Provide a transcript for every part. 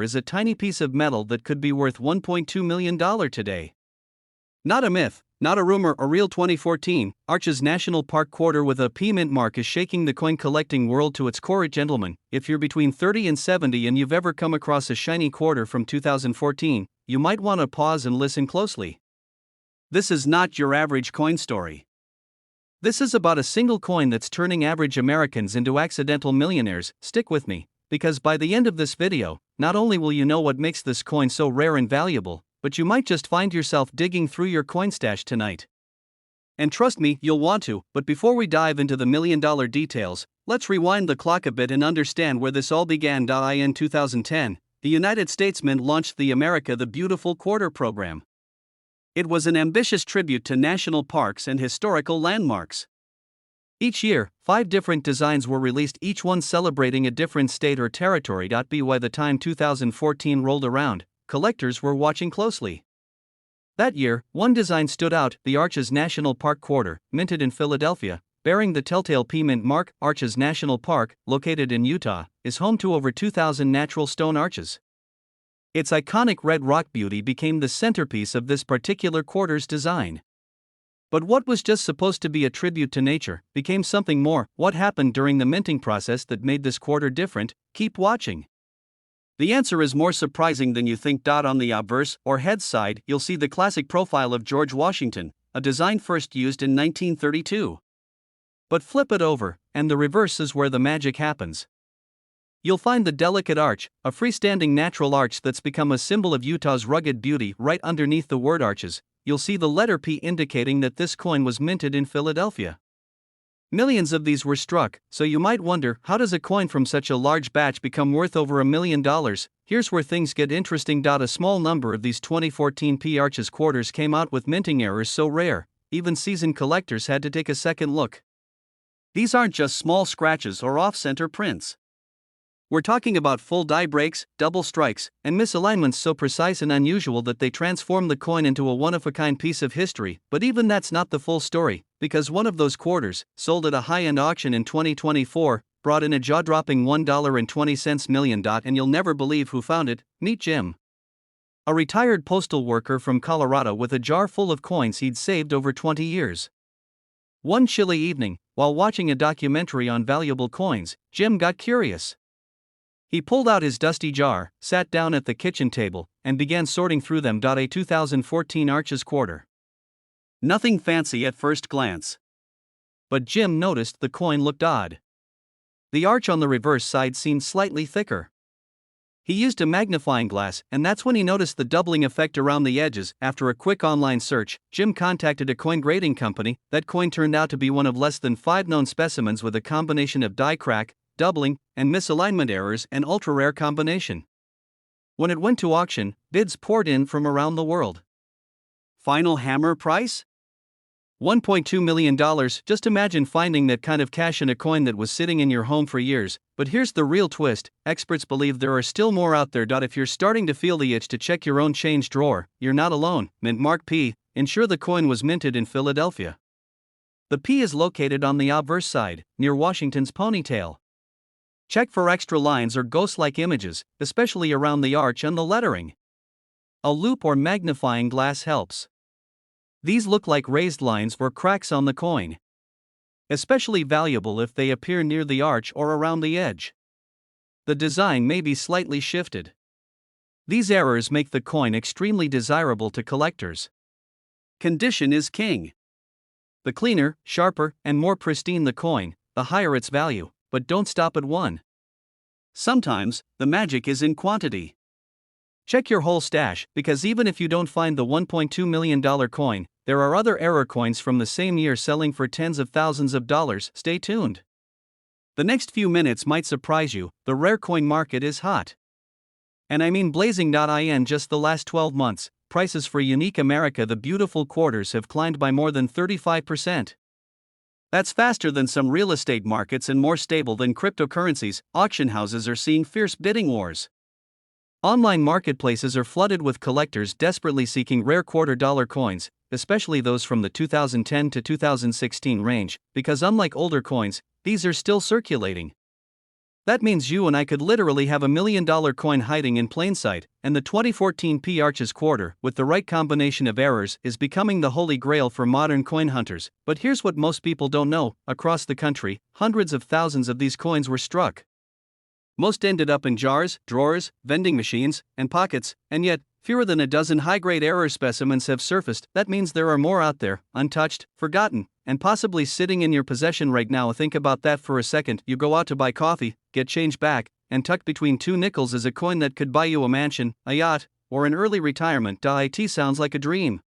is a tiny piece of metal that could be worth $1.2 million today. Not a myth, not a rumor, a real 2014, Arches National Park quarter with a P mint mark is shaking the coin collecting world to its core. Gentlemen, if you're between 30 and 70 and you've ever come across a shiny quarter from 2014, you might want to pause and listen closely. This is not your average coin story. This is about a single coin that's turning average Americans into accidental millionaires. Stick with me, because by the end of this video, not only will you know what makes this coin so rare and valuable, but you might just find yourself digging through your coin stash tonight. And trust me, you'll want to. But before we dive into the million-dollar details, let's rewind the clock a bit and understand where this all began. In 2010, the United States Mint launched the America the Beautiful Quarter program. It was an ambitious tribute to national parks and historical landmarks. Each year, 5 different designs were released, each one celebrating a different state or territory. By the time 2014 rolled around, collectors were watching closely. That year, one design stood out, the Arches National Park quarter, minted in Philadelphia, bearing the telltale P mint mark. Arches National Park, located in Utah, is home to over 2,000 natural stone arches. Its iconic red rock beauty became the centerpiece of this particular quarter's design. But what was just supposed to be a tribute to nature became something more. What happened during the minting process that made this quarter different? Keep watching. The answer is more surprising than you think. On the obverse, or head side, you'll see the classic profile of George Washington, a design first used in 1932. But flip it over, and the reverse is where the magic happens. You'll find the delicate arch, a freestanding natural arch that's become a symbol of Utah's rugged beauty. Right underneath the word arches, you'll see the letter P, indicating that this coin was minted in Philadelphia. Millions of these were struck, so you might wonder, how does a coin from such a large batch become worth over $1 million? Here's where things get interesting. A small number of these 2014 P Arches quarters came out with minting errors so rare, even seasoned collectors had to take a second look. These aren't just small scratches or off-center prints. We're talking about full die breaks, double strikes, and misalignments so precise and unusual that they transform the coin into a one-of-a-kind piece of history. But even that's not the full story, because one of those quarters, sold at a high-end auction in 2024, brought in a jaw-dropping $1.20 million. And you'll never believe who found it. Meet Jim, a retired postal worker from Colorado with a jar full of coins he'd saved over 20 years. One chilly evening, while watching a documentary on valuable coins, Jim got curious. He pulled out his dusty jar, sat down at the kitchen table, and began sorting through them. A 2014 Arches quarter. Nothing fancy at first glance. But Jim noticed the coin looked odd. The arch on the reverse side seemed slightly thicker. He used a magnifying glass, and that's when he noticed the doubling effect around the edges. After a quick online search, Jim contacted a coin grading company. That coin turned out to be one of less than 5 known specimens with a combination of die crack, doubling, and misalignment errors, an ultra-rare combination. When it went to auction, bids poured in from around the world. Final hammer price? $1.2 million. Just imagine finding that kind of cash in a coin that was sitting in your home for years. But here's the real twist, experts believe there are still more out there. If you're starting to feel the itch to check your own change drawer, you're not alone. Mint mark P, ensure the coin was minted in Philadelphia. The P is located on the obverse side, near Washington's ponytail. Check for extra lines or ghost-like images, especially around the arch and the lettering. A loupe or magnifying glass helps. These look like raised lines or cracks on the coin. Especially valuable if they appear near the arch or around the edge. The design may be slightly shifted. These errors make the coin extremely desirable to collectors. Condition is king. The cleaner, sharper, and more pristine the coin, the higher its value. But don't stop at one. Sometimes, the magic is in quantity. Check your whole stash, because even if you don't find the $1.2 million coin, there are other error coins from the same year selling for tens of thousands of dollars. Stay tuned. The next few minutes might surprise you, the rare coin market is hot. And I mean blazing. In just the last 12 months, prices for unique America the Beautiful quarters have climbed by more than 35%. That's faster than some real estate markets and more stable than cryptocurrencies. Auction houses are seeing fierce bidding wars. Online marketplaces are flooded with collectors desperately seeking rare $quarter coins, especially those from the 2010 to 2016 range, because unlike older coins, these are still circulating. That means you and I could literally have $1 million coin hiding in plain sight, and the 2014 P Arches quarter, with the right combination of errors, is becoming the holy grail for modern coin hunters. But here's what most people don't know: across the country, hundreds of thousands of these coins were struck. Most ended up in jars, drawers, vending machines, and pockets, and yet, fewer than a dozen high-grade error specimens have surfaced. That means there are more out there, untouched, forgotten, and possibly sitting in your possession right now. Think about that for a second. You go out to buy coffee, get change back, and tucked between two nickels is a coin that could buy you a mansion, a yacht, or an early retirement. It sounds like a dream.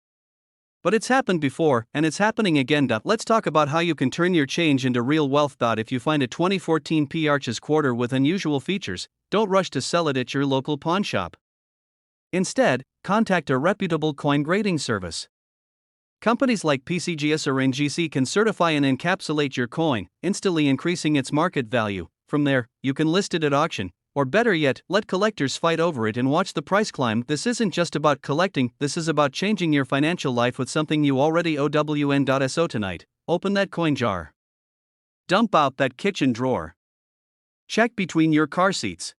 But it's happened before, and it's happening again. Let's talk about how you can turn your change into real wealth. If you find a 2014 P Arches quarter with unusual features, don't rush to sell it at your local pawn shop. Instead, contact a reputable coin grading service. Companies like PCGS or NGC can certify and encapsulate your coin, instantly increasing its market value. From there, you can list it at auction, or better yet, let collectors fight over it and watch the price climb. This isn't just about collecting, this is about changing your financial life with something you already owe. WN.so tonight. Open that coin jar. Dump out that kitchen drawer. Check between your car seats.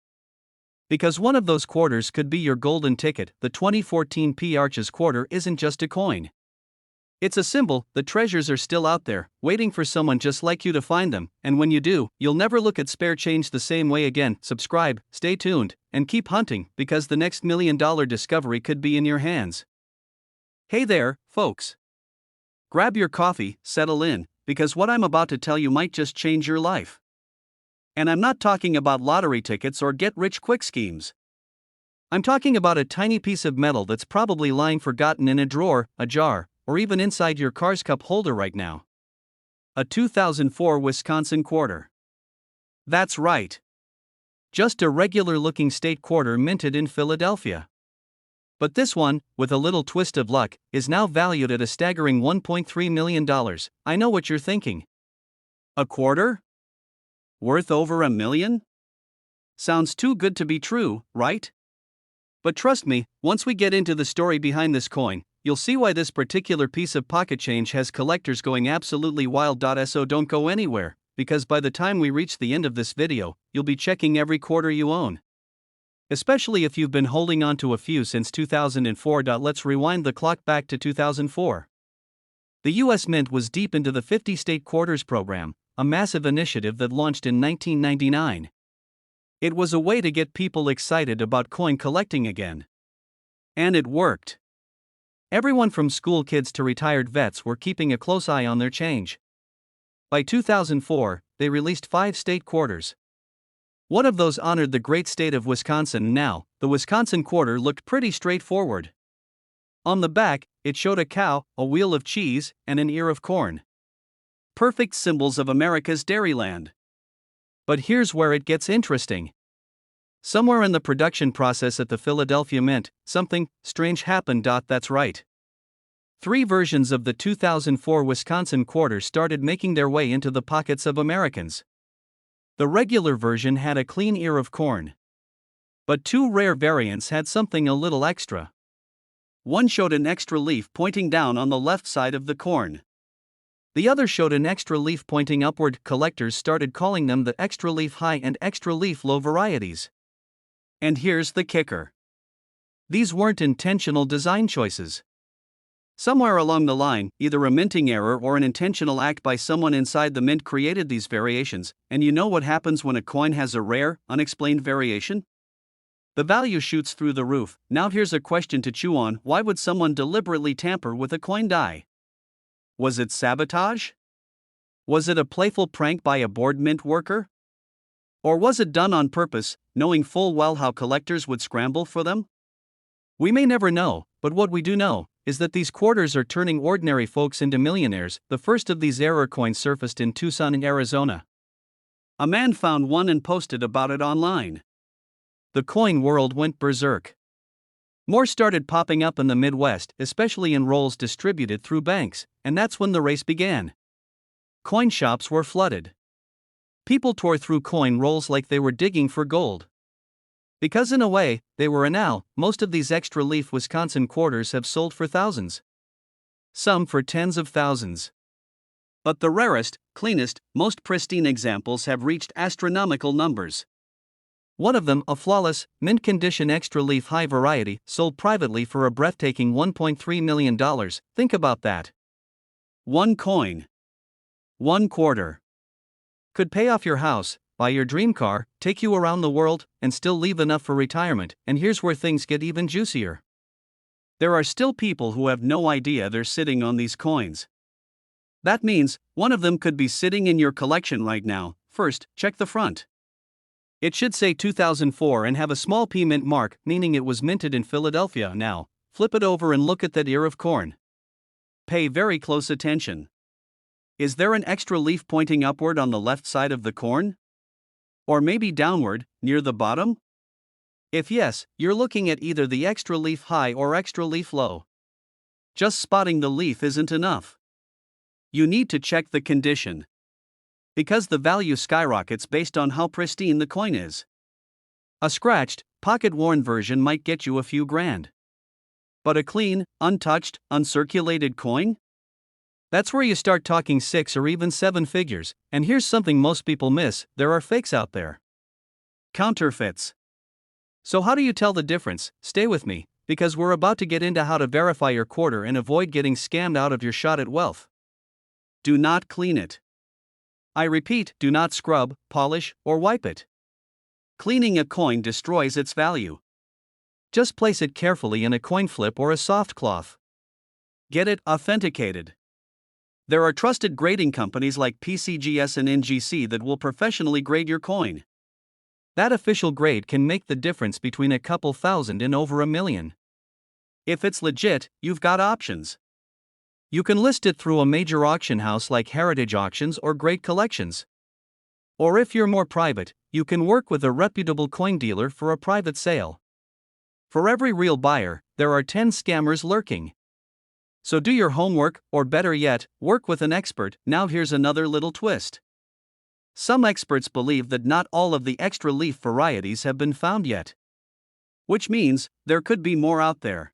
Because one of those quarters could be your golden ticket. The 2014 P Arches quarter isn't just a coin. It's a symbol. The treasures are still out there, waiting for someone just like you to find them, and when you do, you'll never look at spare change the same way again. Subscribe, stay tuned, and keep hunting, because the next $1 million discovery could be in your hands. Hey there, folks. Grab your coffee, settle in, because what I'm about to tell you might just change your life. And I'm not talking about lottery tickets or get-rich-quick schemes. I'm talking about a tiny piece of metal that's probably lying forgotten in a drawer, a jar, or even inside your car's cup holder right now. A 2004 Wisconsin quarter. That's right. Just a regular-looking state quarter minted in Philadelphia. But this one, with a little twist of luck, is now valued at a staggering $1.3 million. I know what you're thinking. A quarter? Worth over $1 million? Sounds too good to be true, right? But trust me, once we get into the story behind this coin, you'll see why this particular piece of pocket change has collectors going absolutely wild. So don't go anywhere, because by the time we reach the end of this video, you'll be checking every quarter you own. Especially if you've been holding on to a few since 2004. Let's rewind the clock back to 2004. The US Mint was deep into the 50-state quarters program, a massive initiative that launched in 1999. It was a way to get people excited about coin collecting again. And it worked. Everyone from school kids to retired vets were keeping a close eye on their change. By 2004, they released 5 state quarters. One of those honored the great state of Wisconsin. Now, the Wisconsin quarter looked pretty straightforward. On the back, it showed a cow, a wheel of cheese, and an ear of corn. Perfect symbols of America's dairyland. But here's where it gets interesting. Somewhere in the production process at the Philadelphia Mint, something strange happened. That's right. 3 versions of the 2004 Wisconsin quarter started making their way into the pockets of Americans. The regular version had a clean ear of corn. But 2 rare variants had something a little extra. One showed an extra leaf pointing down on the left side of the corn. The other showed an extra leaf pointing upward. Collectors started calling them the extra leaf high and extra leaf low varieties. And here's the kicker. These weren't intentional design choices. Somewhere along the line, either a minting error or an intentional act by someone inside the mint created these variations. And you know what happens when a coin has a rare, unexplained variation? The value shoots through the roof. Now here's a question to chew on: why would someone deliberately tamper with a coin die? Was it sabotage? Was it a playful prank by a bored mint worker? Or was it done on purpose, knowing full well how collectors would scramble for them? We may never know, but what we do know is that these quarters are turning ordinary folks into millionaires. The first of these error coins surfaced in Tucson, Arizona. A man found one and posted about it online. The coin world went berserk. More started popping up in the Midwest, especially in rolls distributed through banks, and that's when the race began. Coin shops were flooded. People tore through coin rolls like they were digging for gold. Because in a way, they were. And now, most of these extra leaf Wisconsin quarters have sold for thousands. Some for tens of thousands. But the rarest, cleanest, most pristine examples have reached astronomical numbers. One of them, a flawless, mint-condition extra-leaf high variety, sold privately for a breathtaking $1.3 million. Think about that. One coin. One quarter. Could pay off your house, buy your dream car, take you around the world, and still leave enough for retirement. And here's where things get even juicier. There are still people who have no idea they're sitting on these coins. That means, one of them could be sitting in your collection right now. First, check the front. It should say 2004 and have a small P mint mark, meaning it was minted in Philadelphia. Now, flip it over and look at that ear of corn. Pay very close attention. Is there an extra leaf pointing upward on the left side of the corn? Or maybe downward, near the bottom? If yes, you're looking at either the extra leaf high or extra leaf low. Just spotting the leaf isn't enough. You need to check the condition. Because the value skyrockets based on how pristine the coin is. A scratched, pocket-worn version might get you a few grand. But a clean, untouched, uncirculated coin? That's where you start talking 6 or even 7 figures, and here's something most people miss: there are fakes out there. Counterfeits. So how do you tell the difference? Stay with me, because we're about to get into how to verify your quarter and avoid getting scammed out of your shot at wealth. Do not clean it. I repeat, do not scrub, polish, or wipe it. Cleaning a coin destroys its value. Just place it carefully in a coin flip or a soft cloth. Get it authenticated. There are trusted grading companies like PCGS and NGC that will professionally grade your coin. That official grade can make the difference between a couple thousand and over $1 million. If it's legit, you've got options. You can list it through a major auction house like Heritage Auctions or Great Collections. Or if you're more private, you can work with a reputable coin dealer for a private sale. For every real buyer, there are 10 scammers lurking. So do your homework, or better yet, work with an expert. Now here's another little twist. Some experts believe that not all of the extra leaf varieties have been found yet. Which means, there could be more out there.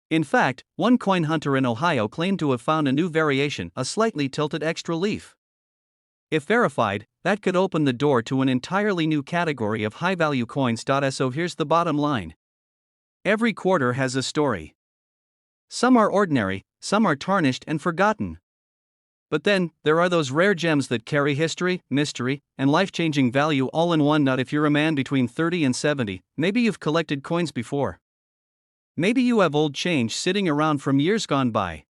In fact, one coin hunter in Ohio claimed to have found a new variation, a slightly tilted extra leaf. If verified, that could open the door to an entirely new category of high-value coins. So here's the bottom line. Every quarter has a story. Some are ordinary, some are tarnished and forgotten. But then, there are those rare gems that carry history, mystery, and life-changing value all in one. If you're a man between 30 and 70, maybe you've collected coins before. Maybe you have old change sitting around from years gone by.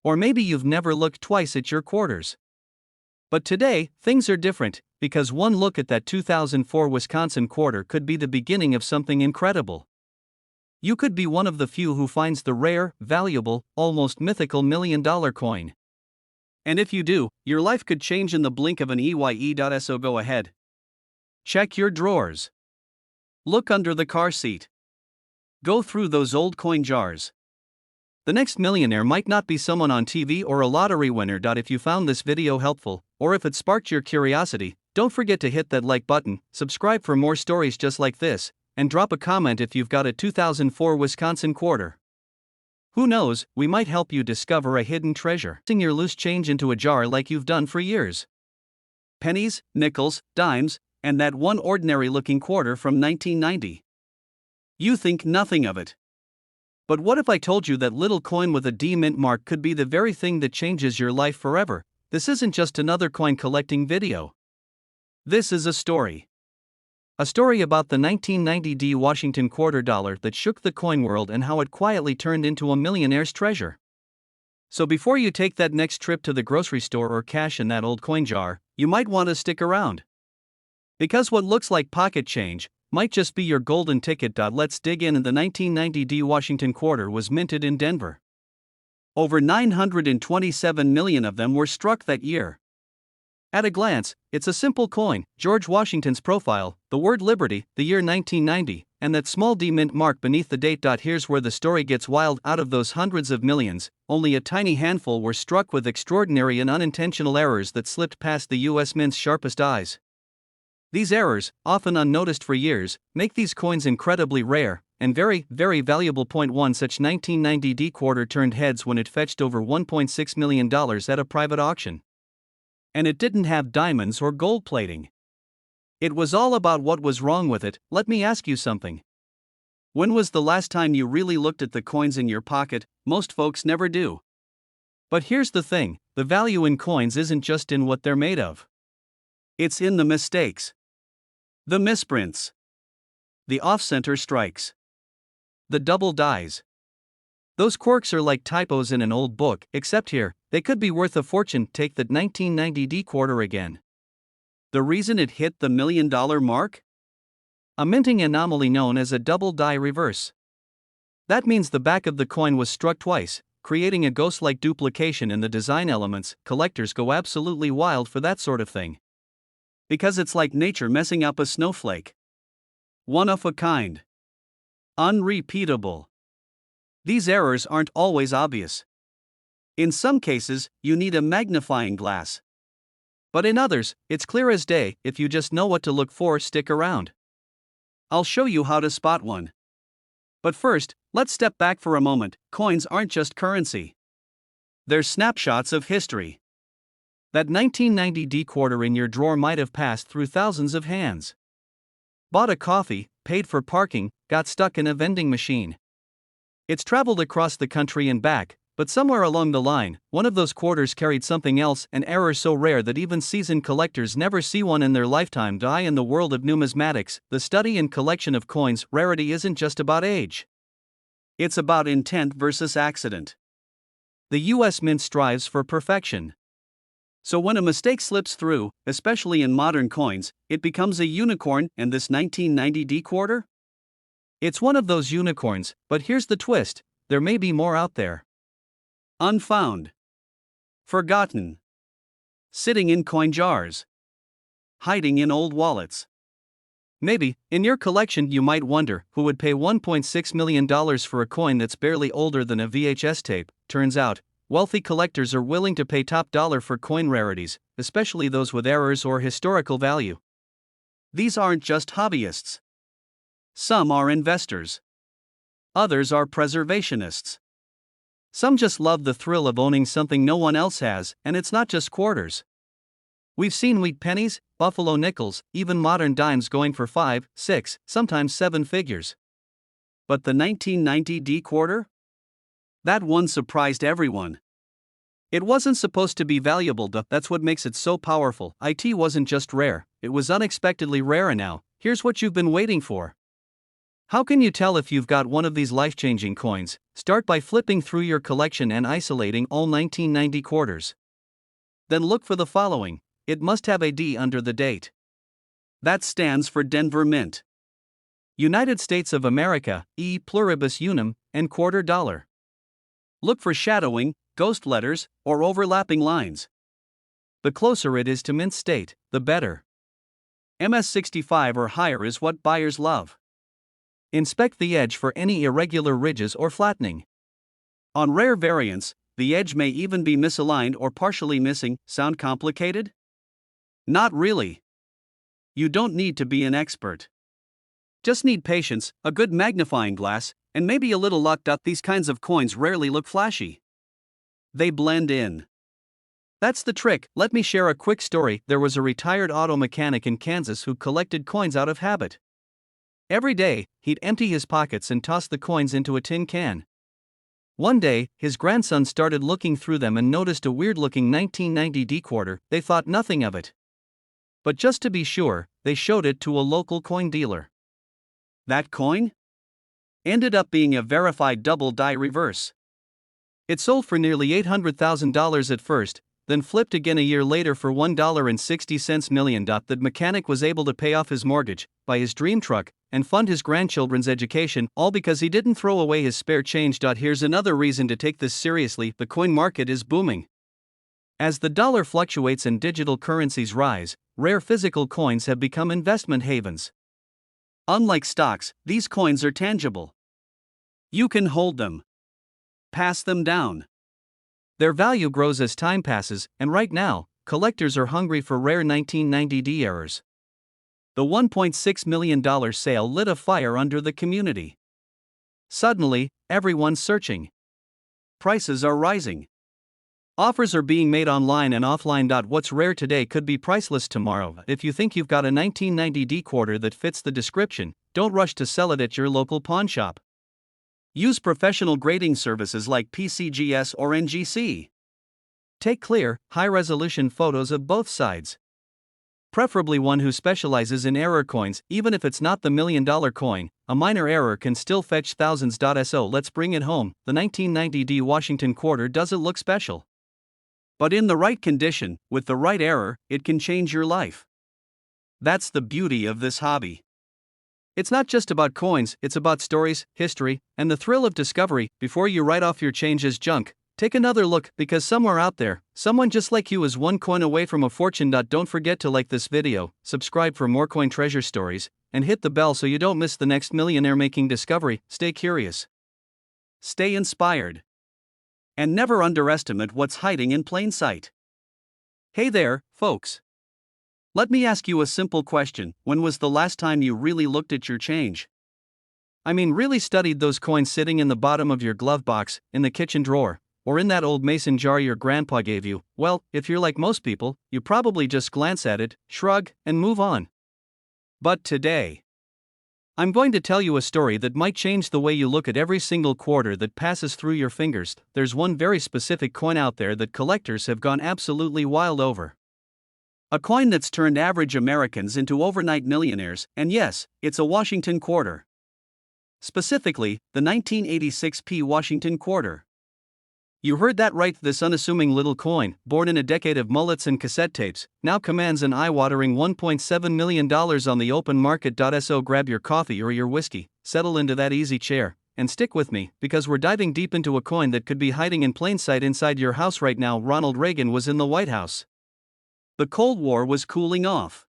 Or maybe you've never looked twice at your quarters. But today, things are different, because one look at that 2004 Wisconsin quarter could be the beginning of something incredible. You could be one of the few who finds the rare, valuable, almost mythical $1 million coin. And if you do, your life could change in the blink of an eye. So go ahead. Check your drawers. Look under the car seat. Go through those old coin jars. The next millionaire might not be someone on TV or a lottery winner. If you found this video helpful, or if it sparked your curiosity, don't forget to hit that like button, subscribe for more stories just like this, and drop a comment if you've got a 2004 Wisconsin quarter. Who knows, we might help you discover a hidden treasure. Putting your loose change into a jar like you've done for years. Pennies, nickels, dimes, and that one ordinary-looking quarter from 1990. You think nothing of it. But what if I told you that little coin with a D mint mark could be the very thing that changes your life forever? This isn't just another coin collecting video. This is a story. A story about the 1990 D Washington quarter dollar that shook the coin world and how it quietly turned into a millionaire's treasure. So before you take that next trip to the grocery store or cash in that old coin jar, you might want to stick around. Because what looks like pocket change might just be your golden ticket. Let's dig in. The 1990 D Washington quarter was minted in Denver. Over 927 million of them were struck that year. At a glance, it's a simple coin, George Washington's profile, the word liberty, the year 1990, and that small D mint mark beneath the date. Here's where the story gets wild. Out of those hundreds of millions, only a tiny handful were struck with extraordinary and unintentional errors that slipped past the U.S. Mint's sharpest eyes. These errors, often unnoticed for years, make these coins incredibly rare, and very, very valuable. One such 1990D quarter turned heads when it fetched over $1.6 million at a private auction. And it didn't have diamonds or gold plating. It was all about what was wrong with it. Let me ask you something. When was the last time you really looked at the coins in your pocket? Most folks never do. But here's the thing, the value in coins isn't just in what they're made of. It's in the mistakes, the misprints, the off-center strikes, the double dies. Those quirks are like typos in an old book, except here, they could be worth a fortune. Take that 1990D quarter again. The reason it hit the $1 million mark? A minting anomaly known as a double die reverse. That means the back of the coin was struck twice, creating a ghost-like duplication in the design elements. Collectors go absolutely wild for that sort of thing. Because it's like nature messing up a snowflake. One of a kind. Unrepeatable. These errors aren't always obvious. In some cases, you need a magnifying glass. But in others, it's clear as day. If you just know what to look for, stick around. I'll show you how to spot one. But first, let's step back for a moment. Coins aren't just currency. They're snapshots of history. That 1990D quarter in your drawer might have passed through thousands of hands. Bought a coffee, paid for parking, got stuck in a vending machine. It's traveled across the country and back, but somewhere along the line, one of those quarters carried something else, an error so rare that even seasoned collectors never see one in their lifetime. In the world of numismatics, the study and collection of coins, rarity isn't just about age. It's about intent versus accident. The US Mint strives for perfection. So when a mistake slips through, especially in modern coins, it becomes a unicorn. And this 1990D quarter? It's one of those unicorns, but here's the twist, there may be more out there. Unfound. Forgotten. Sitting in coin jars. Hiding in old wallets. Maybe, in your collection you might wonder, who would pay $1.6 million for a coin that's barely older than a VHS tape? Turns out, wealthy collectors are willing to pay top dollar for coin rarities, especially those with errors or historical value. These aren't just hobbyists. Some are investors. Others are preservationists. Some just love the thrill of owning something no one else has, and it's not just quarters. We've seen wheat pennies, buffalo nickels, even modern dimes going for 5, 6, sometimes 7 figures. But the 1990D quarter? That one surprised everyone. It wasn't supposed to be valuable, that's what makes it so powerful. It wasn't just rare, it was unexpectedly rare. And now, here's what you've been waiting for. How can you tell if you've got one of these life-changing coins? Start by flipping through your collection and isolating all 1990 quarters. Then look for the following. It must have a D under the date. That stands for Denver Mint. United States of America, E pluribus unum, and quarter dollar. Look for shadowing, ghost letters, or overlapping lines. The closer it is to mint state, the better. MS65 or higher is what buyers love. Inspect the edge for any irregular ridges or flattening. On rare variants, the edge may even be misaligned or partially missing. Sound complicated? Not really. You don't need to be an expert. Just need patience, a good magnifying glass, and maybe a little luck. These kinds of coins rarely look flashy. They blend in. That's the trick. Let me share a quick story. There was a retired auto mechanic in Kansas who collected coins out of habit. Every day, he'd empty his pockets and toss the coins into a tin can. One day, his grandson started looking through them and noticed a weird-looking 1990D quarter. They thought nothing of it. But just to be sure, they showed it to a local coin dealer. That coin ended up being a verified double die reverse. It sold for nearly $800,000 at first, then flipped again a year later for $1.60 million. The mechanic was able to pay off his mortgage, buy his dream truck, and fund his grandchildren's education, all because he didn't throw away his spare change. Here's another reason to take this seriously: the coin market is booming. As the dollar fluctuates and digital currencies rise, rare physical coins have become investment havens. Unlike stocks, these coins are tangible. You can hold them, pass them down. Their value grows as time passes, and right now, collectors are hungry for rare 1990D errors. The $1.6 million sale lit a fire under the community. Suddenly, everyone's searching. Prices are rising. Offers are being made online and offline. What's rare today could be priceless tomorrow. If you think you've got a 1990 quarter that fits the description, don't rush to sell it at your local pawn shop. Use professional grading services like PCGS or NGC. Take clear, high-resolution photos of both sides. Preferably one who specializes in error coins. Even if it's not the $1,000,000 coin, a minor error can still fetch thousands. So let's bring it home. The 1990 Washington quarter doesn't look special. But in the right condition, with the right error, it can change your life. That's the beauty of this hobby. It's not just about coins, it's about stories, history, and the thrill of discovery. Before you write off your change as junk, take another look, because somewhere out there, someone just like you is one coin away from a fortune. Don't forget to like this video, subscribe for more coin treasure stories, and hit the bell so you don't miss the next millionaire-making discovery. Stay curious. Stay inspired. And never underestimate what's hiding in plain sight. Hey there, folks. Let me ask you a simple question. When was the last time you really looked at your change? I mean, really studied those coins sitting in the bottom of your glove box, in the kitchen drawer, or in that old mason jar your grandpa gave you? Well, if you're like most people, you probably just glance at it, shrug, and move on. But today, I'm going to tell you a story that might change the way you look at every single quarter that passes through your fingers. There's one very specific coin out there that collectors have gone absolutely wild over. A coin that's turned average Americans into overnight millionaires, and yes, it's a Washington quarter. Specifically, the 1986 Washington quarter. You heard that right, this unassuming little coin, born in a decade of mullets and cassette tapes, now commands an eye-watering $1.7 million on the open market. So grab your coffee or your whiskey, settle into that easy chair, and stick with me, because we're diving deep into a coin that could be hiding in plain sight inside your house right now. Ronald Reagan was in the White House. The Cold War was cooling off.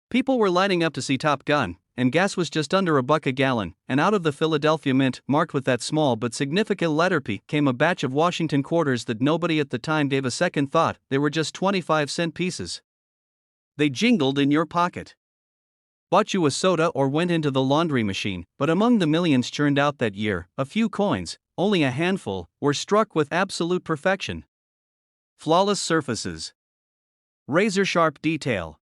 People were lining up to see Top Gun, and gas was just under $1 a gallon, and out of the Philadelphia Mint, marked with that small but significant letter P, came a batch of Washington quarters that nobody at the time gave a second thought. They were just 25-cent pieces. They jingled in your pocket, bought you a soda, or went into the laundry machine. But among the millions churned out that year, a few coins, only a handful, were struck with absolute perfection. Flawless surfaces, razor-sharp detail,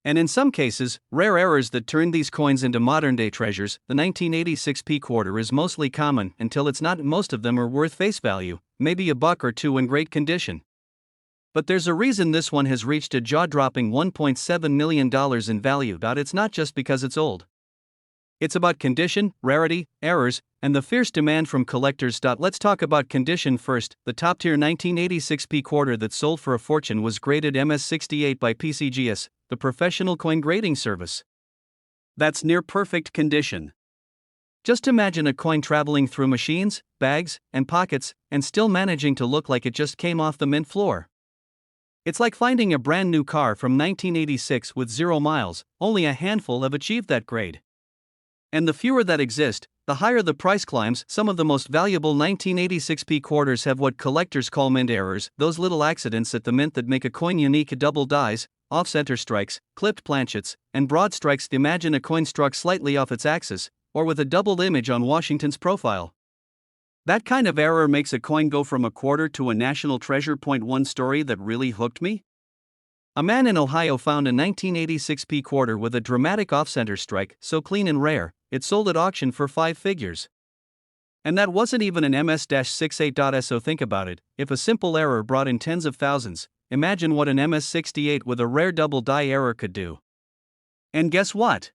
and in some cases, rare errors that turned these coins into modern-day treasures. The 1986 quarter is mostly common until it's not. Most of them are worth face value, maybe $1 or $2 in great condition. But there's a reason this one has reached a jaw-dropping $1.7 million in value. It's not just because it's old. It's about condition, rarity, errors, and the fierce demand from collectors. Let's talk about condition first. The top-tier 1986 quarter that sold for a fortune was graded MS68 by PCGS, the professional coin grading service. That's near perfect condition. Just imagine a coin traveling through machines, bags, and pockets, and still managing to look like it just came off the mint floor. It's like finding a brand new car from 1986 with 0 miles. Only a handful have achieved that grade. And the fewer that exist, the higher the price climbs. Some of the most valuable 1986 quarters have what collectors call mint errors, those little accidents at the mint that make a coin unique: double dies, off-center strikes, clipped planchets, and broad strikes. Imagine a coin struck slightly off its axis, or with a doubled image on Washington's profile. That kind of error makes a coin go from a quarter to a national treasure. One story that really hooked me? A man in Ohio found a 1986 quarter with a dramatic off-center strike, so clean and rare, it sold at auction for 5 figures. And that wasn't even an MS-68. So think about it, if a simple error brought in tens of thousands, imagine what an MS-68 with a rare double die error could do. And guess what?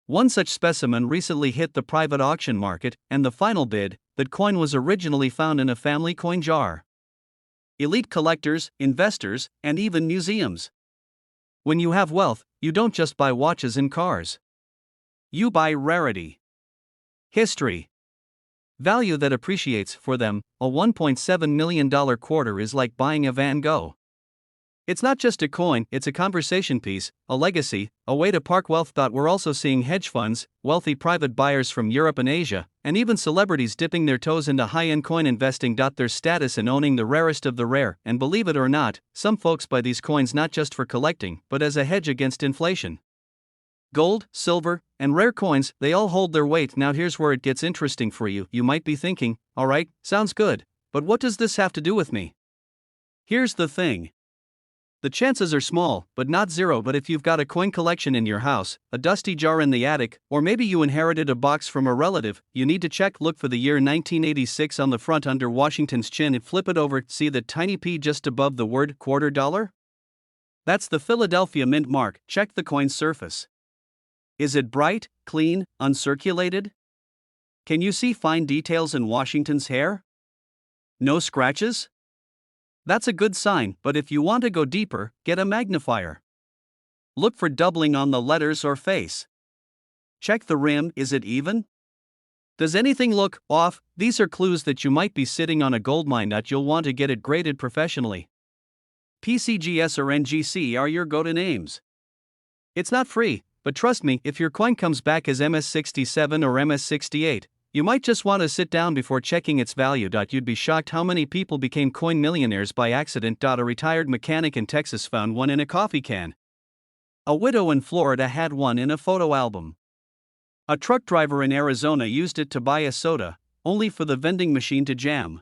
One such specimen recently hit the private auction market, and the final bid, that coin was originally found in a family coin jar. Elite collectors, investors, and even museums. When you have wealth, you don't just buy watches and cars. You buy rarity, history, value that appreciates. For them, a $1.7 million quarter is like buying a Van Gogh. It's not just a coin, it's a conversation piece, a legacy, a way to park wealth. We're also seeing hedge funds, wealthy private buyers from Europe and Asia, and even celebrities dipping their toes into high-end coin investing. There's status in owning the rarest of the rare, and believe it or not, some folks buy these coins not just for collecting, but as a hedge against inflation. Gold, silver, and rare coins, they all hold their weight. Now here's where it gets interesting for you. You might be thinking, alright, sounds good, but what does this have to do with me? Here's the thing. The chances are small, but not zero. But if you've got a coin collection in your house, a dusty jar in the attic, or maybe you inherited a box from a relative, you need to check. Look for the year 1986 on the front under Washington's chin and flip it over. See the tiny P just above the word quarter dollar? That's the Philadelphia Mint mark. Check the coin's surface. Is it bright, clean, uncirculated? Can you see fine details in Washington's hair? No scratches? That's a good sign, but if you want to go deeper, get a magnifier. Look for doubling on the letters or face. Check the rim. Is it even? Does anything look off? These are clues that you might be sitting on a goldmine that you'll want to get it graded professionally. PCGS or NGC are your go-to names. It's not free, but trust me, if your coin comes back as MS67 or MS68, you might just want to sit down before checking its value. You'd be shocked how many people became coin millionaires by accident. A retired mechanic in Texas found one in a coffee can. A widow in Florida had one in a photo album. A truck driver in Arizona used it to buy a soda, only for the vending machine to jam.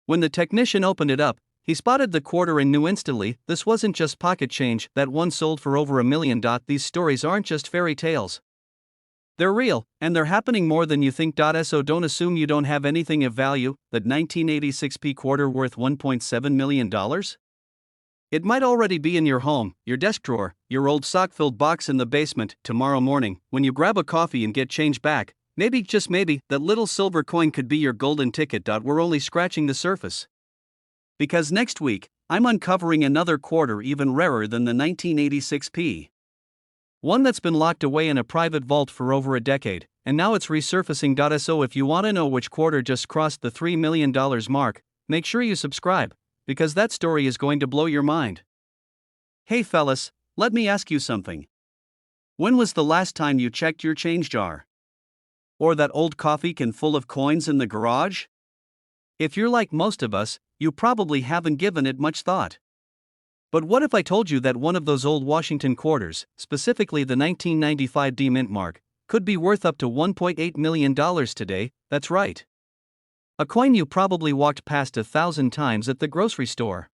When the technician opened it up, he spotted the quarter and knew instantly this wasn't just pocket change. That one sold for over $1 million. These stories aren't just fairy tales. They're real, and they're happening more than you think. So don't assume you don't have anything of value. That 1986 P quarter worth $1.7 million? It might already be in your home, your desk drawer, your old sock-filled box in the basement. Tomorrow morning, when you grab a coffee and get change back, maybe, just maybe, that little silver coin could be your golden ticket. We're only scratching the surface. Because next week, I'm uncovering another quarter even rarer than the 1986 P. One that's been locked away in a private vault for over a decade, and now it's resurfacing. So if you want to know which quarter just crossed the $3 million mark, make sure you subscribe, because that story is going to blow your mind. Hey fellas, let me ask you something. When was the last time you checked your change jar? Or that old coffee can full of coins in the garage? If you're like most of us, you probably haven't given it much thought. But what if I told you that one of those old Washington quarters, specifically the 1995 D Mint mark, could be worth up to $1.8 million today? That's right. A coin you probably walked past 1,000 times at the grocery store.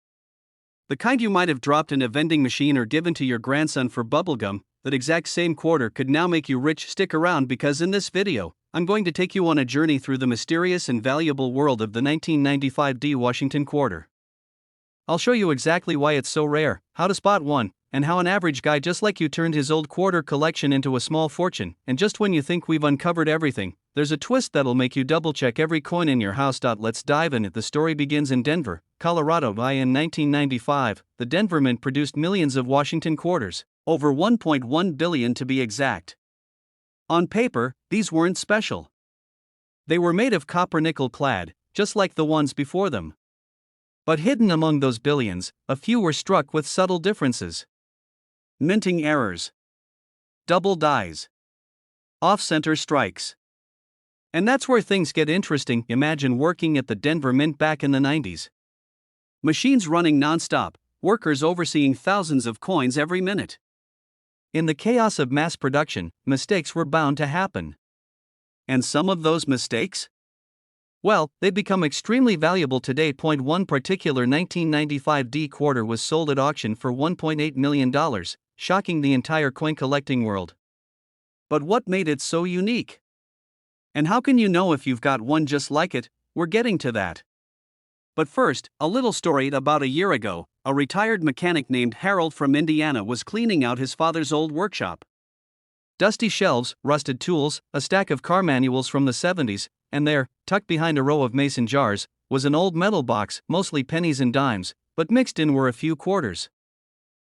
The kind you might have dropped in a vending machine or given to your grandson for bubblegum. That exact same quarter could now make you rich. Stick around, because in this video, I'm going to take you on a journey through the mysterious and valuable world of the 1995 D Washington quarter. I'll show you exactly why it's so rare, how to spot one, and how an average guy just like you turned his old quarter collection into a small fortune. And just when you think we've uncovered everything, there's a twist that'll make you double-check every coin in your house. Let's dive in. The story begins in Denver, Colorado. In 1995, the Denver Mint produced millions of Washington quarters, over 1.1 billion to be exact. On paper, these weren't special. They were made of copper nickel clad, just like the ones before them. But hidden among those billions, a few were struck with subtle differences. Minting errors. Double dies. Off-center strikes. And that's where things get interesting. Imagine working at the Denver Mint back in the 90s. Machines running non-stop, workers overseeing thousands of coins every minute. In the chaos of mass production, mistakes were bound to happen. And some of those mistakes? Well, they've become extremely valuable today. One particular 1995 D quarter was sold at auction for $1.8 million, shocking the entire coin collecting world. But what made it so unique? And how can you know if you've got one just like it? We're getting to that. But first, a little story. About a year ago, a retired mechanic named Harold from Indiana was cleaning out his father's old workshop. Dusty shelves, rusted tools, a stack of car manuals from the 70s, and there, tucked behind a row of mason jars, was an old metal box, mostly pennies and dimes, but mixed in were a few quarters.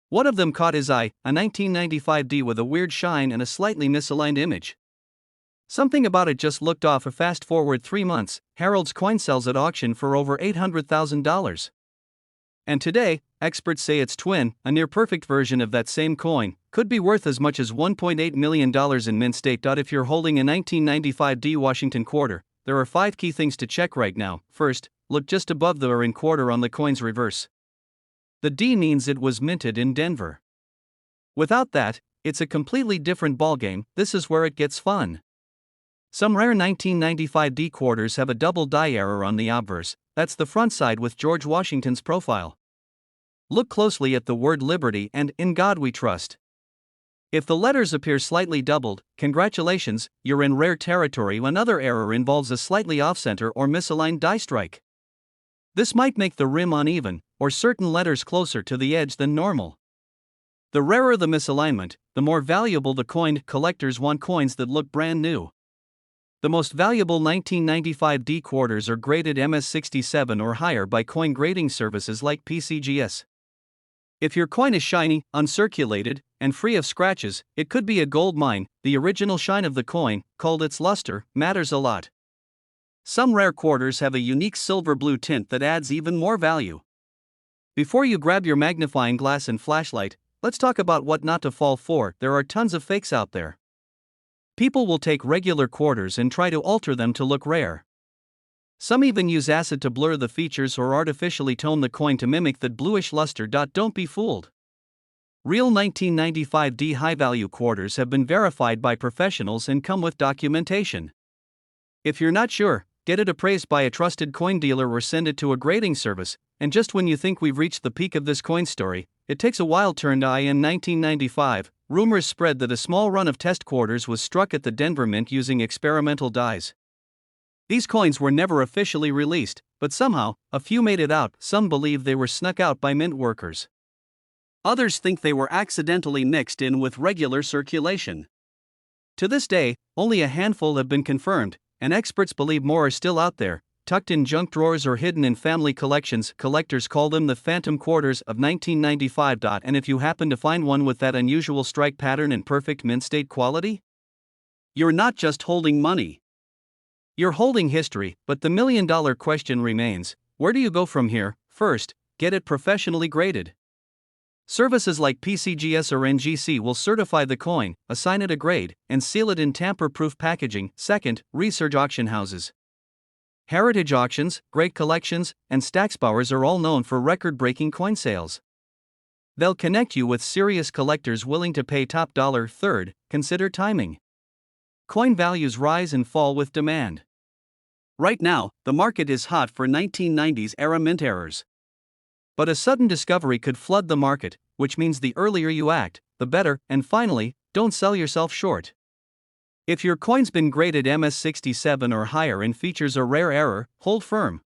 One of them caught his eye, a 1995 D with a weird shine and a slightly misaligned image. Something about it just looked off. Fast forward 3 months, Harold's coin sells at auction for over $800,000. And today, experts say its twin, a near-perfect version of that same coin, could be worth as much as $1.8 million in mint state. If you're holding a 1995 D Washington quarter, there are 5 key things to check right now. First, look just above the or in quarter on the coin's reverse. The D means it was minted in Denver. Without that, it's a completely different ballgame. This is where it gets fun. Some rare 1995 D quarters have a double die error on the obverse, that's the front side with George Washington's profile. Look closely at the word Liberty and In God We Trust. If the letters appear slightly doubled, congratulations, you're in rare territory. Another error involves a slightly off-center or misaligned die strike. This might make the rim uneven, or certain letters closer to the edge than normal. The rarer the misalignment, the more valuable the coin. Collectors want coins that look brand new. The most valuable 1995 D quarters are graded MS67 or higher by coin grading services like PCGS. If your coin is shiny, uncirculated, and free of scratches, it could be a gold mine. The original shine of the coin, called its luster, matters a lot. Some rare quarters have a unique silver blue tint that adds even more value. Before you grab your magnifying glass and flashlight, let's talk about what not to fall for. There are tons of fakes out there. People will take regular quarters and try to alter them to look rare. Some even use acid to blur the features or artificially tone the coin to mimic that bluish luster. Don't be fooled. Real 1995 D high-value quarters have been verified by professionals and come with documentation. If you're not sure, get it appraised by a trusted coin dealer or send it to a grading service. And just when you think we've reached the peak of this coin story, it takes a wild turn. In 1995, rumors spread that a small run of test quarters was struck at the Denver Mint using experimental dies. These coins were never officially released, but somehow, a few made it out. Some believe they were snuck out by mint workers. Others think they were accidentally mixed in with regular circulation. To this day, only a handful have been confirmed, and experts believe more are still out there, tucked in junk drawers or hidden in family collections. Collectors call them the phantom quarters of 1995. And if you happen to find one with that unusual strike pattern and perfect mint state quality, you're not just holding money. You're holding history. But the million-dollar question remains, where do you go from here? First, get it professionally graded. Services like PCGS or NGC will certify the coin, assign it a grade, and seal it in tamper-proof packaging. Second, research auction houses. Heritage Auctions, Great Collections, and Stacksbowers are all known for record-breaking coin sales. They'll connect you with serious collectors willing to pay top dollar. Third, consider timing. Coin values rise and fall with demand. Right now, the market is hot for 1990s era mint errors. But a sudden discovery could flood the market, which means the earlier you act, the better. And finally, don't sell yourself short. If your coin's been graded MS67 or higher and features a rare error, hold firm.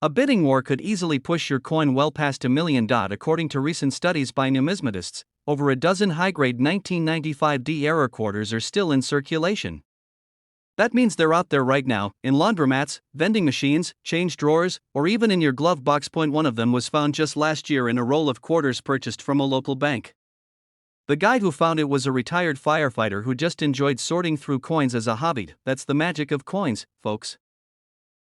A bidding war could easily push your coin well past $1 million. According to recent studies by numismatists, over a dozen high-grade 1995 D error quarters are still in circulation. That means they're out there right now, in laundromats, vending machines, change drawers, or even in your glove box. One of them was found just last year in a roll of quarters purchased from a local bank. The guy who found it was a retired firefighter who just enjoyed sorting through coins as a hobby. That's the magic of coins, folks.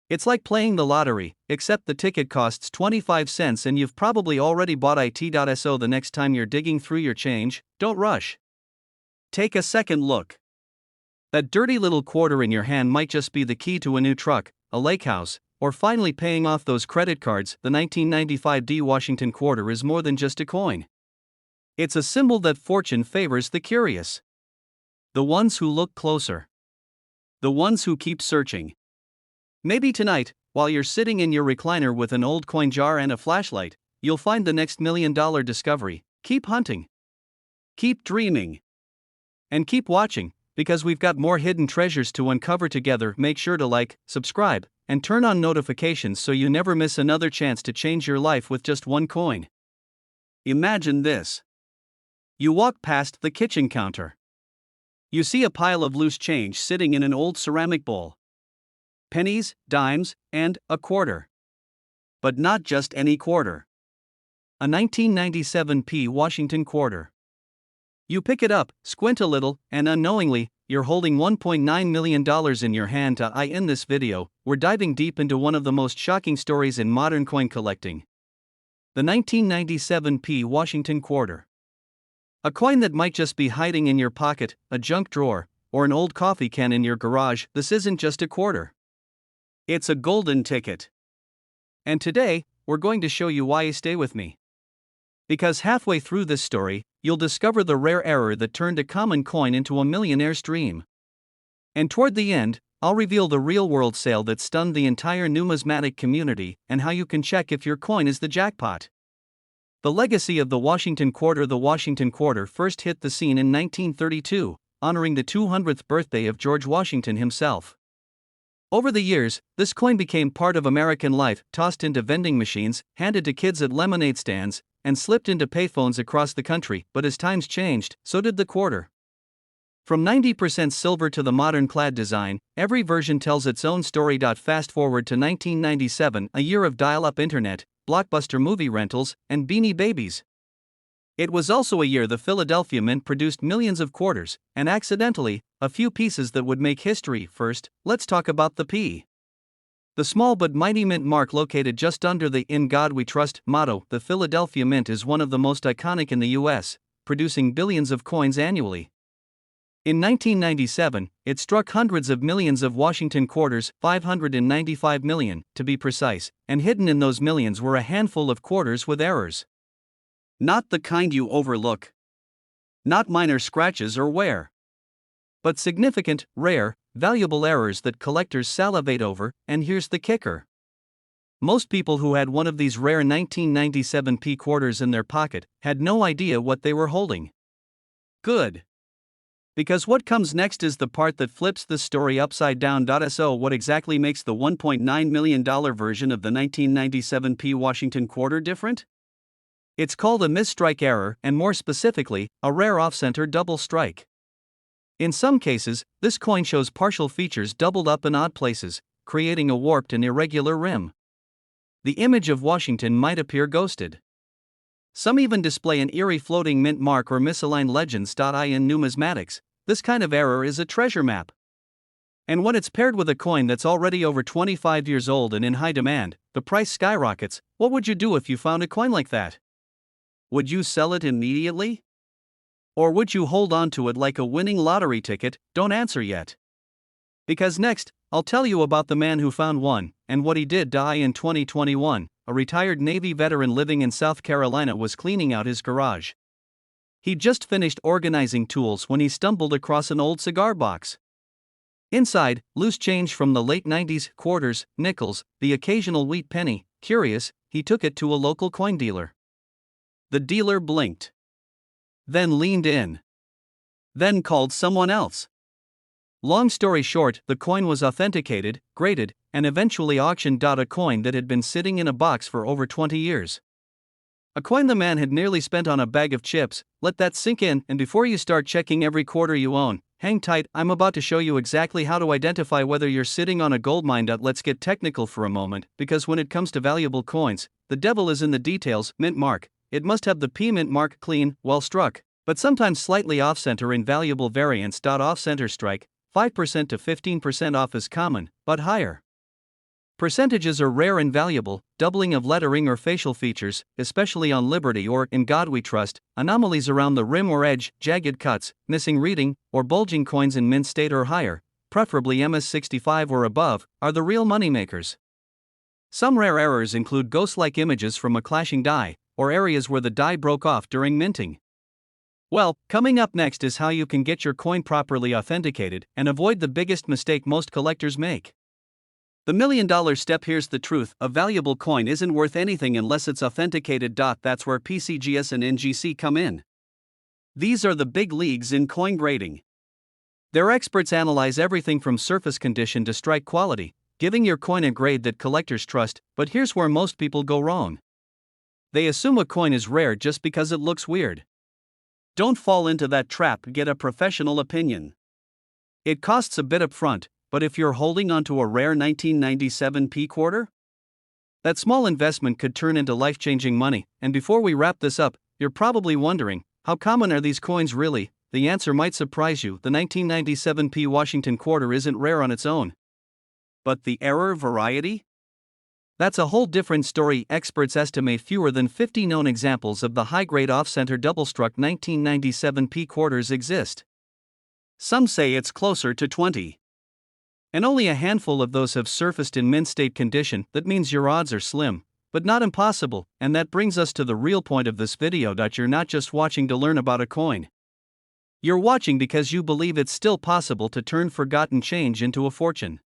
It's like playing the lottery, except the ticket costs 25 cents and you've probably already bought it. So the next time you're digging through your change, don't rush. Take a second look. That dirty little quarter in your hand might just be the key to a new truck, a lake house, or finally paying off those credit cards. The 1995 D Washington quarter is more than just a coin. It's a symbol that fortune favors the curious. The ones who look closer. The ones who keep searching. Maybe tonight, while you're sitting in your recliner with an old coin jar and a flashlight, you'll find the next $1 million discovery. Keep hunting. Keep dreaming. And keep watching, because we've got more hidden treasures to uncover together. Make sure to like, subscribe, and turn on notifications so you never miss another chance to change your life with just one coin. Imagine this. You walk past the kitchen counter. You see a pile of loose change sitting in an old ceramic bowl. Pennies, dimes, and a quarter. But not just any quarter. A 1997 P. Washington quarter. You pick it up, squint a little, and unknowingly, you're holding $1.9 million in your hand. In this video, we're diving deep into one of the most shocking stories in modern coin collecting. The 1997 P. Washington quarter. A coin that might just be hiding in your pocket, a junk drawer, or an old coffee can in your garage. This isn't just a quarter. It's a golden ticket. And today, we're going to show you why. Stay with me. Because halfway through this story, you'll discover the rare error that turned a common coin into a millionaire's dream. And toward the end, I'll reveal the real-world sale that stunned the entire numismatic community and how you can check if your coin is the jackpot. The legacy of the Washington Quarter. The Washington Quarter first hit the scene in 1932, honoring the 200th birthday of George Washington himself. Over the years, this coin became part of American life, tossed into vending machines, handed to kids at lemonade stands, and slipped into payphones across the country. But as times changed, so did the quarter. From 90% silver to the modern clad design, every version tells its own story. Fast forward to 1997, a year of dial-up internet, blockbuster movie rentals, and Beanie Babies. It was also a year the Philadelphia Mint produced millions of quarters, and accidentally, a few pieces that would make history. First, let's talk about the P. The small but mighty mint mark located just under the "In God We Trust" motto. The Philadelphia Mint is one of the most iconic in the U.S., producing billions of coins annually. In 1997, it struck hundreds of millions of Washington quarters, 595 million, to be precise, and hidden in those millions were a handful of quarters with errors. Not the kind you overlook. Not minor scratches or wear. But significant, rare, valuable errors that collectors salivate over. And here's the kicker. Most people who had one of these rare 1997 P quarters in their pocket had no idea what they were holding. Good. Because what comes next is the part that flips the story upside down. So what exactly makes the $1.9 million version of the 1997 P Washington Quarter different? It's called a misstrike error, and more specifically, a rare off-center double strike. In some cases, this coin shows partial features doubled up in odd places, creating a warped and irregular rim. The image of Washington might appear ghosted. Some even display an eerie floating mint mark or misaligned legends. In numismatics, this kind of error is a treasure map. And when it's paired with a coin that's already over 25 years old and in high demand, the price skyrockets. What would you do if you found a coin like that? Would you sell it immediately? Or would you hold on to it like a winning lottery ticket? Don't answer yet. Because next, I'll tell you about the man who found one, and what he did. In 2021, a retired Navy veteran living in South Carolina was cleaning out his garage. He'd just finished organizing tools when he stumbled across an old cigar box. Inside, loose change from the late 90s, quarters, nickels, the occasional wheat penny. Curious, he took it to a local coin dealer. The dealer blinked. Then leaned in. Then called someone else. Long story short, the coin was authenticated, graded, and eventually auctioned. A coin that had been sitting in a box for over 20 years. A coin the man had nearly spent on a bag of chips. Let that sink in, and before you start checking every quarter you own, hang tight. I'm about to show you exactly how to identify whether you're sitting on a goldmine. Let's get technical for a moment, because when it comes to valuable coins, the devil is in the details. Mint mark. It must have the P mint mark clean, well struck, but sometimes slightly off-center in valuable variants. Off-center strike, 5% to 15% off is common, but higher percentages are rare and valuable. Doubling of lettering or facial features, especially on Liberty or In God We Trust, anomalies around the rim or edge, jagged cuts, missing reading, or bulging coins in mint state or higher, preferably MS65 or above, are the real moneymakers. Some rare errors include ghost-like images from a clashing die, or areas where the die broke off during minting. Well, coming up next is how you can get your coin properly authenticated and avoid the biggest mistake most collectors make. The $1 million step. Here's the truth: a valuable coin isn't worth anything unless it's authenticated. That's where PCGS and NGC come in. These are the big leagues in coin grading. Their experts analyze everything from surface condition to strike quality, giving your coin a grade that collectors trust. But here's where most people go wrong. They assume a coin is rare just because it looks weird. Don't fall into that trap. Get a professional opinion. It costs a bit up front, but if you're holding onto a rare 1997 P quarter, that small investment could turn into life-changing money. And before we wrap this up, you're probably wondering, how common are these coins really? The answer might surprise you. The 1997 P Washington Quarter isn't rare on its own. But the error variety? That's a whole different story. Experts estimate fewer than 50 known examples of the high-grade off-center double-struck 1997 P quarters exist. Some say it's closer to 20. And only a handful of those have surfaced in mint state condition. That means your odds are slim. but not impossible, and that brings us to the real point of this video. You're not just watching to learn about a coin. You're watching because you believe it's still possible to turn forgotten change into a fortune.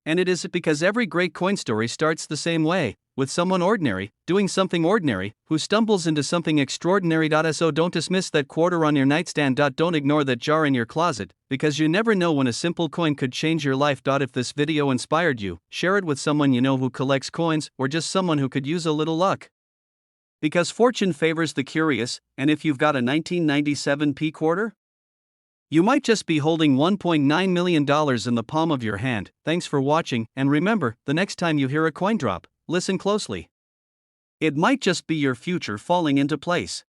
And it is because every great coin story starts the same way, with someone ordinary, doing something ordinary, who stumbles into something extraordinary. So don't dismiss that quarter on your nightstand. Don't ignore that jar in your closet, because you never know when a simple coin could change your life. If this video inspired you, share it with someone you know who collects coins, or just someone who could use a little luck. Because fortune favors the curious, and if you've got a 1997 P quarter, you might just be holding $1.9 million in the palm of your hand. Thanks for watching, and remember, the next time you hear a coin drop, listen closely. It might just be your future falling into place.